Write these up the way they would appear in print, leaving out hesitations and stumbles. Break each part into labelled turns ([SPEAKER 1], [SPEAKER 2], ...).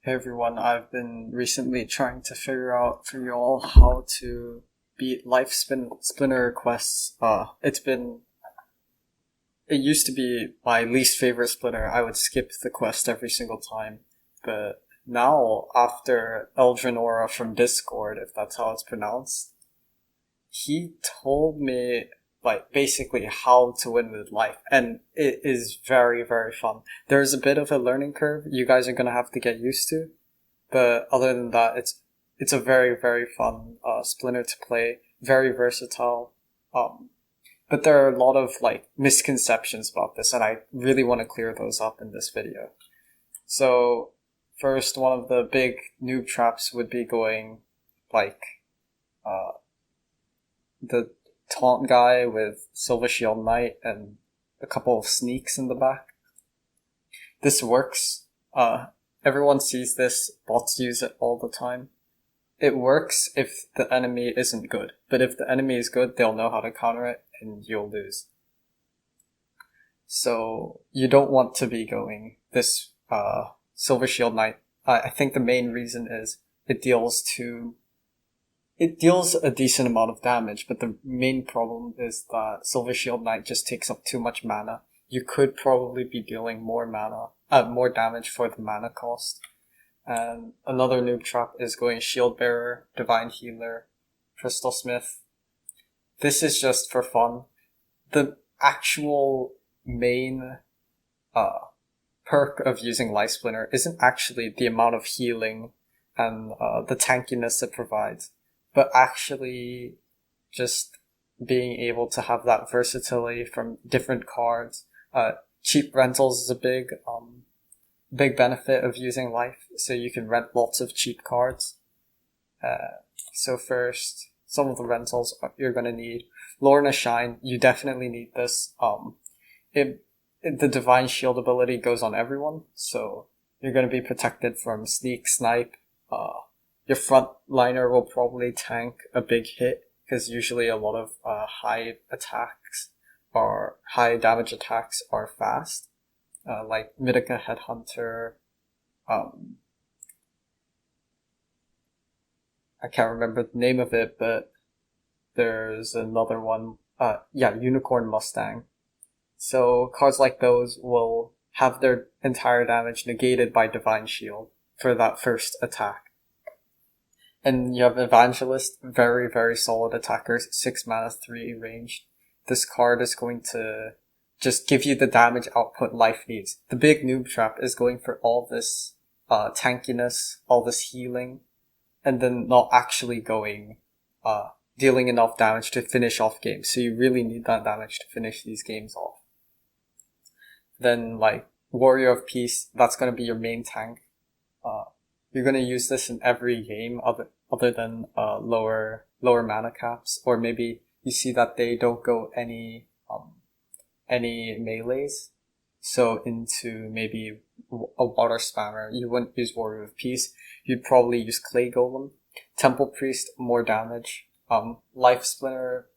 [SPEAKER 1] Hey everyone, I've been recently trying to figure out for y'all how to beat splinter quests. It used to be my least favorite splinter. I would skip the quest every single time. But now, after Eldrinora from Discord, if that's how it's pronounced, he told me like basically how to win with life, and it is very, very fun. There's a bit of a learning curve you guys are gonna have to get used to, but other than that, it's a very, very fun splinter to play. Very versatile. But there are a lot of like misconceptions about this, and I really want to clear those up in this video. So first, one of the big noob traps would be going like uh, the taunt guy with Silver Shield Knight and a couple of sneaks in the back. This works. Everyone sees this, bots use it all the time. It works if the enemy isn't good, but if the enemy is good, they'll know how to counter it and you'll lose. So you don't want to be going this Silver Shield Knight. I think the main reason is it deals a decent amount of damage, but the main problem is that Silver Shield Knight just takes up too much mana. You could probably be dealing more damage for the mana cost. And another noob trap is going Shield Bearer, Divine Healer, Crystal Smith. This is just for fun. The actual main perk of using Life Splinter isn't actually the amount of healing and the tankiness it provides, but actually just being able to have that versatility from different cards. Cheap rentals is a big benefit of using life, so you can rent lots of cheap cards. So first, some of the rentals you're going to need. Lorna Shine, you definitely need this. The Divine Shield ability goes on everyone, so you're going to be protected from sneak, snipe. Your front liner will probably tank a big hit, because usually a lot of high damage attacks are fast. Like Mythica Headhunter. I can't remember the name of it, but there's another one. Unicorn Mustang. So cards like those will have their entire damage negated by Divine Shield for that first attack. And you have Evangelist, very, very solid attackers, 6 mana, 3 ranged. This card is going to just give you the damage output life needs. The big noob trap is going for all this tankiness, all this healing, and then not actually dealing enough damage to finish off games. So you really need that damage to finish these games off. Then like Warrior of Peace, that's going to be your main tank. You're going to use this in every game other than lower mana caps, or maybe you see that they don't go any melees, so into maybe a water spammer. You wouldn't use Warrior of Peace, you'd probably use Clay Golem. Temple Priest, more damage. Life Splinter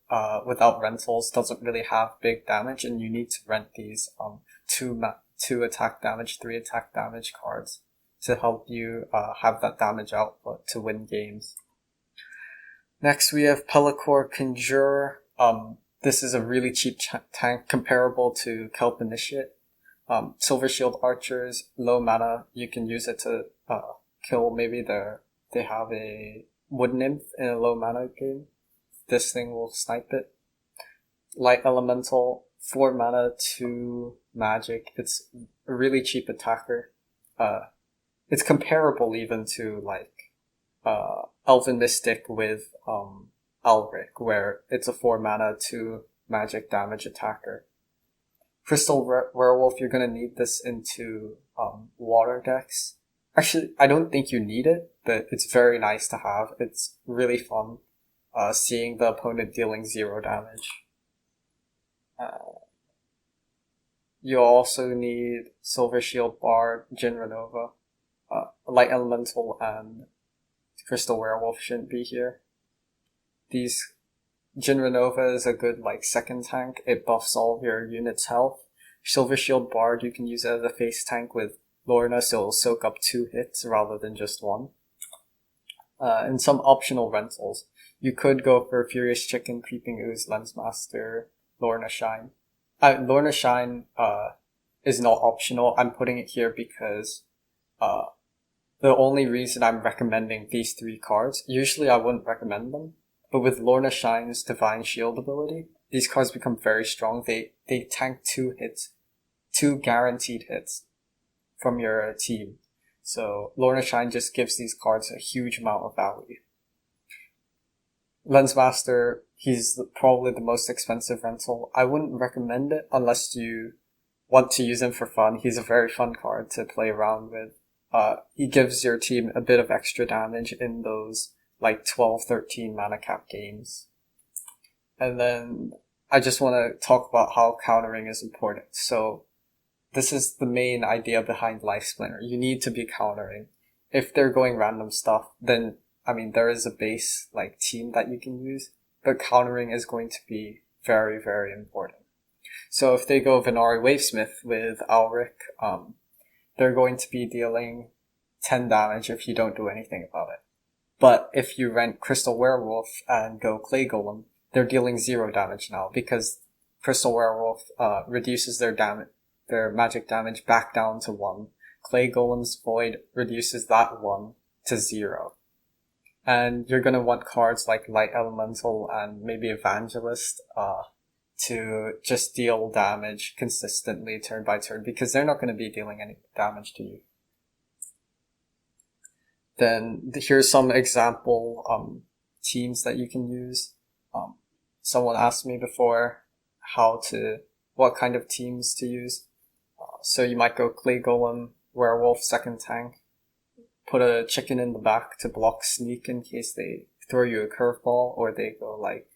[SPEAKER 1] without rentals doesn't really have big damage, and you need to rent these 2 attack damage, 3 attack damage cards to help you have that damage output to win games. Next we have Pelacor Conjurer. This is a really cheap tank comparable to Kelp Initiate. Silver Shield Archers, low mana, you can use it to kill maybe they have a Wood Nymph in a low mana game. This thing will snipe it. Light Elemental, 4 mana, 2 magic. It's a really cheap attacker. It's comparable even to like Elven Mystic with Elric, where it's a 4 mana, 2 magic damage attacker. Crystal Werewolf, you're gonna need this into water decks. Actually, I don't think you need it, but it's very nice to have. It's really fun seeing the opponent dealing 0 damage. You also need Silver Shield Bard, Jin Renova. Light Elemental and Crystal Werewolf shouldn't be here. These Jin Renova is a good like second tank. It buffs all of your units' health. Silver Shield Bard, you can use it as a face tank with Lorna, so it'll soak up 2 hits rather than just 1. And some optional rentals. You could go for Furious Chicken, Creeping Ooze, Lensmaster, Lorna Shine. Lorna Shine is not optional. I'm putting it here because the only reason I'm recommending these 3 cards, usually I wouldn't recommend them, but with Lorna Shine's Divine Shield ability, these cards become very strong. They tank 2 hits, 2 guaranteed hits from your team. So Lorna Shine just gives these cards a huge amount of value. Lensmaster, he's probably the most expensive rental. I wouldn't recommend it unless you want to use him for fun. He's a very fun card to play around with. He gives your team a bit of extra damage in those like 12, 13 mana cap games. And then I just want to talk about how countering is important. So this is the main idea behind Life Splinter. You need to be countering. If they're going random stuff, then, I mean, there is a base, like, team that you can use, but countering is going to be very, very important. So if they go Venari Wavesmith with Alric, they're going to be dealing 10 damage if you don't do anything about it. But if you rent Crystal Werewolf and go Clay Golem, they're dealing 0 damage now, because Crystal Werewolf reduces their magic damage back down to 1. Clay Golem's Void reduces that 1 to 0. And you're gonna want cards like Light Elemental and maybe Evangelist to just deal damage consistently turn by turn, because they're not gonna be dealing any damage to you. Then here's some example teams that you can use. Someone asked me before what kind of teams to use. So you might go Clay Golem, Werewolf, second tank, put a chicken in the back to block sneak in case they throw you a curveball, or they go like,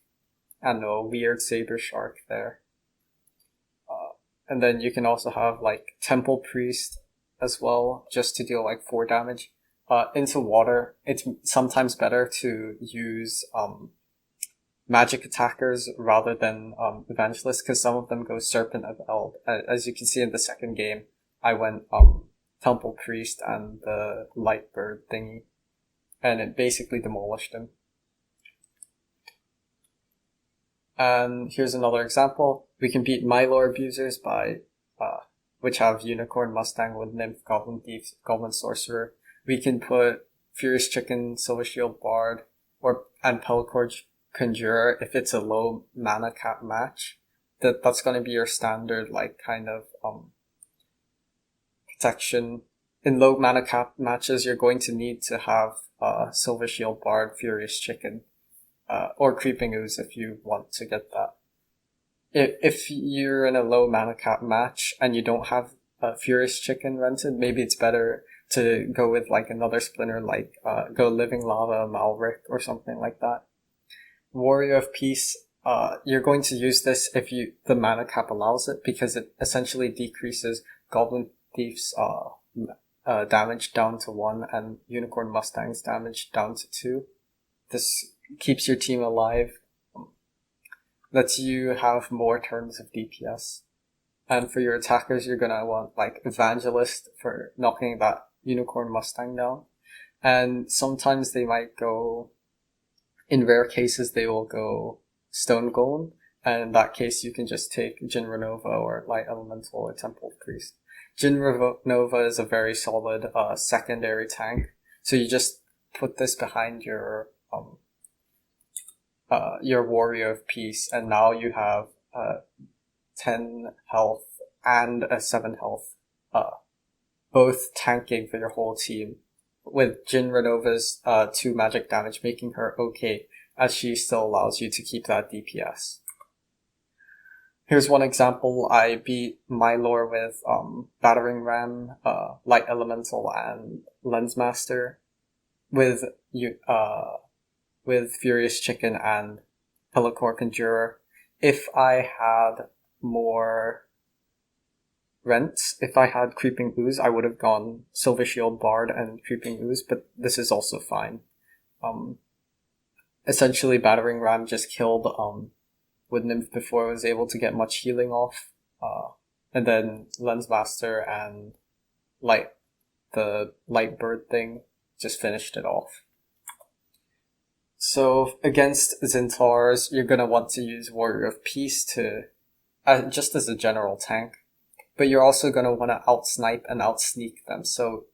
[SPEAKER 1] I don't know, a weird Saber Shark there. And then you can also have like Temple Priest as well, just to deal like 4 damage. Into water, it's sometimes better to use magic attackers rather than evangelists, because some of them go Serpent of Eld. As you can see in the second game, I went Temple Priest and the Light Bird thingy, and it basically demolished him. And here's another example. We can beat mylor abusers by which have Unicorn, Mustang, Wood Nymph, Goblin Thief, Goblin Sorcerer. We can put Furious Chicken, Silver Shield Bard, and Pelacor Conjurer if it's a low mana cap match. That's going to be your standard, like, kind of protection. In low mana cap matches, you're going to need to have Silver Shield Bard, Furious Chicken, or Creeping Ooze if you want to get that. If you're in a low mana cap match and you don't have Furious Chicken rented, maybe it's better to go with like another splinter, like go Living Lava, Malric, or something like that. Warrior of Peace, you're going to use this if the mana cap allows it, because it essentially decreases Goblin Thief's damage down to 1 and Unicorn Mustang's damage down to 2. This keeps your team alive, lets you have more turns of DPS. And for your attackers, you're gonna want like Evangelist for knocking that Unicorn Mustang down. And sometimes they might go, in rare cases, they will go Stone Golem. And in that case, you can just take Jin Renova or Light Elemental or Temple Priest. Jin Renova is a very solid secondary tank. So you just put this behind your Warrior of Peace, and now you have 10 health and a 7 health, both tanking for your whole team, with Jin Renova's 2 magic damage making her okay, as she still allows you to keep that DPS. Here's one example. I beat mylor with Battering Ram, Light Elemental, and Lensmaster with Furious Chicken and Pelacor Conjurer. If I had more rents, if I had Creeping Ooze, I would have gone Silver Shield Bard and Creeping Ooze, but this is also fine. Essentially, Battering Ram just killed Wood Nymph before I was able to get much healing off, and then Lensmaster and Light the light bird thing just finished it off. So against Zintars, you're going to want to use Warrior of Peace to just as a general tank, but you're also going to want to out-snipe and out-sneak them. So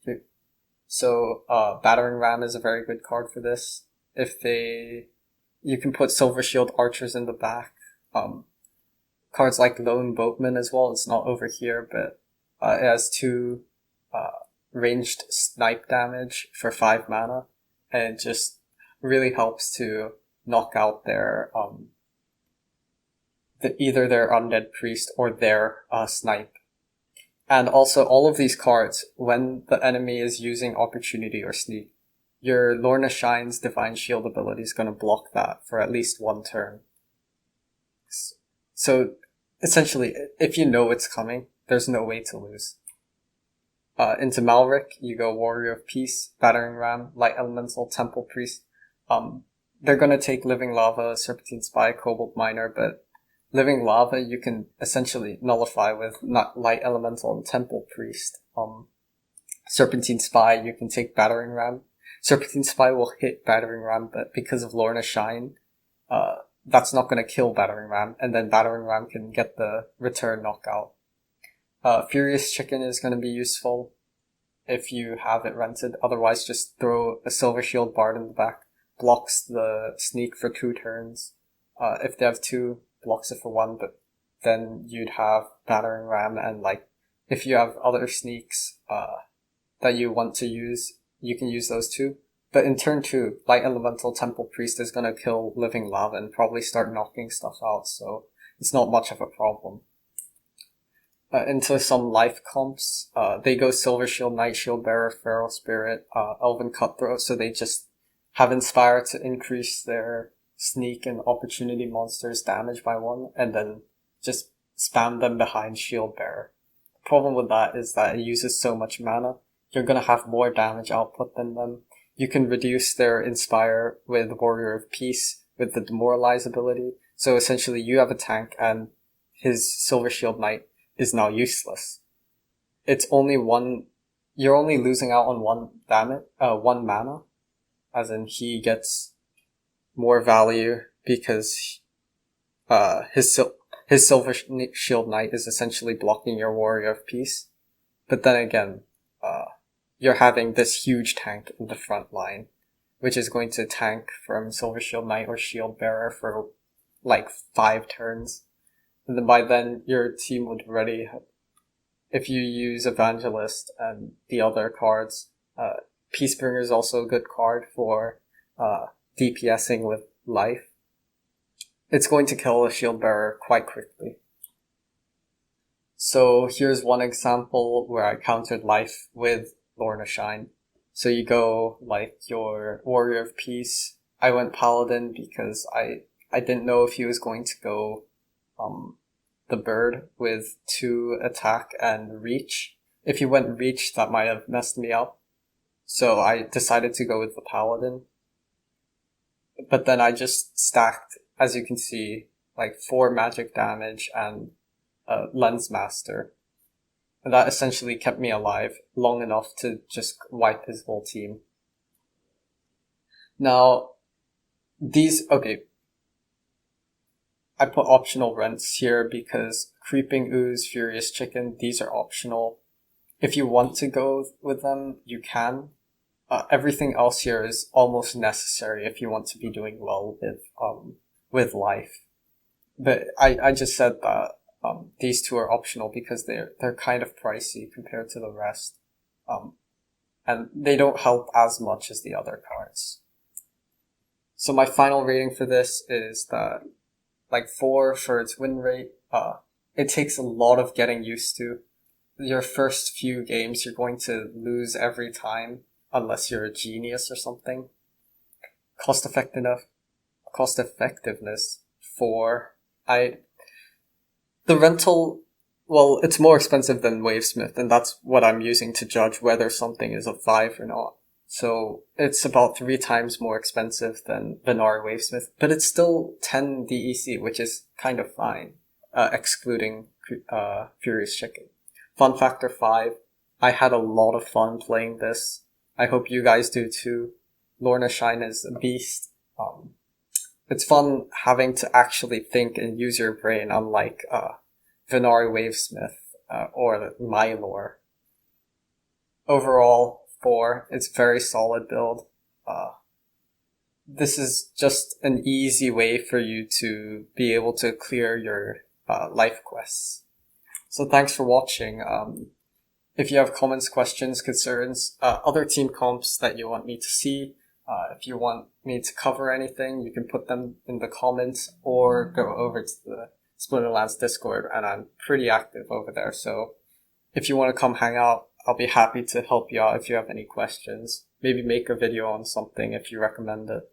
[SPEAKER 1] Battering Ram is a very good card for this. You can put Silver Shield Archers in the back. Cards like Lone Boatman as well. It's not over here, but it has 2 ranged snipe damage for 5 mana, and it just really helps to knock out their either their Undead Priest or their snipe. And also, all of these cards, when the enemy is using Opportunity or Sneak, your Lorna Shine's Divine Shield ability is going to block that for at least 1 turn. So, essentially, if you know it's coming, there's no way to lose. Into Malric, you go Warrior of Peace, Battering Ram, Light Elemental, Temple Priest. They're going to take Living Lava, Serpentine Spy, Cobalt Miner, but Living Lava you can essentially nullify with not Light Elemental and Temple Priest. Serpentine Spy, you can take Battering Ram. Serpentine Spy will hit Battering Ram, but because of Lorna Shine, that's not going to kill Battering Ram, and then Battering Ram can get the return knockout. Furious Chicken is going to be useful if you have it rented. Otherwise, just throw a Silver Shield Bard in the back. Blocks the sneak for 2 turns. If they have 2, blocks it for 1, but then you'd have Battering Ram, and if you have other sneaks that you want to use, you can use those too. But in turn 2, Light Elemental Temple Priest is gonna kill Living Lava and probably start knocking stuff out, so it's not much of a problem. Into some life comps, they go Silver Shield, Night Shield Bearer, Feral Spirit, Elven Cutthroat, so they just have Inspire to increase their sneak and opportunity monsters damage by 1, and then just spam them behind Shield Bearer. The problem with that is that it uses so much mana, you're gonna have more damage output than them. You can reduce their Inspire with Warrior of Peace with the Demoralize ability, so essentially you have a tank and his Silver Shield Knight is now useless. It's only 1, you're only losing out on 1 mana, as in he gets more value because his Silver Shield Knight is essentially blocking your Warrior of Peace. But then again, you're having this huge tank in the front line, which is going to tank from Silver Shield Knight or Shield Bearer for 5 turns. And then by then, your team would ready, if you use Evangelist and the other cards, Peacebringer is also a good card for DPSing with life. It's going to kill a Shield Bearer quite quickly. So here's one example where I countered life with Lorna Shine. So you go your Warrior of Peace. I went Paladin because I didn't know if he was going to go the bird with 2 attack and reach. If he went reach, that might have messed me up. So I decided to go with the Paladin. But then I just stacked, as you can see, 4 magic damage and Lens Master. And that essentially kept me alive long enough to just wipe his whole team. Now, I put optional rents here because Creeping Ooze, Furious Chicken, these are optional. If you want to go with them, you can. Everything else here is almost necessary if you want to be doing well with life. But I just said that these 2 are optional because they're kind of pricey compared to the rest. And they don't help as much as the other cards. So my final rating for this is that 4 for its win rate. It takes a lot of getting used to. Your first few games you're going to lose every time unless you're a genius or something. Cost effectiveness 4. The rental, well, it's more expensive than Wavesmith, and that's what I'm using to judge whether something is a 5 or not. So it's about 3 times more expensive than Venari Wavesmith, but it's still 10 DEC, which is kind of fine, excluding Furious Chicken. Fun factor 5, I had a lot of fun playing this. I hope you guys do too. Lorna Shine is a beast. It's fun having to actually think and use your brain, unlike Venari Wavesmith or mylor. Overall, 4. It's a very solid build. This is just an easy way for you to be able to clear your life quests. So thanks for watching. If you have comments, questions, concerns, other team comps that you want me to see, if you want me to cover anything, you can put them in the comments or go over to the Splinterlands Discord, and I'm pretty active over there. So if you want to come hang out, I'll be happy to help you out if you have any questions. Maybe make a video on something if you recommend it.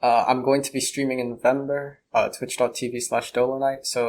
[SPEAKER 1] I'm going to be streaming in November, twitch.tv/dolonite, so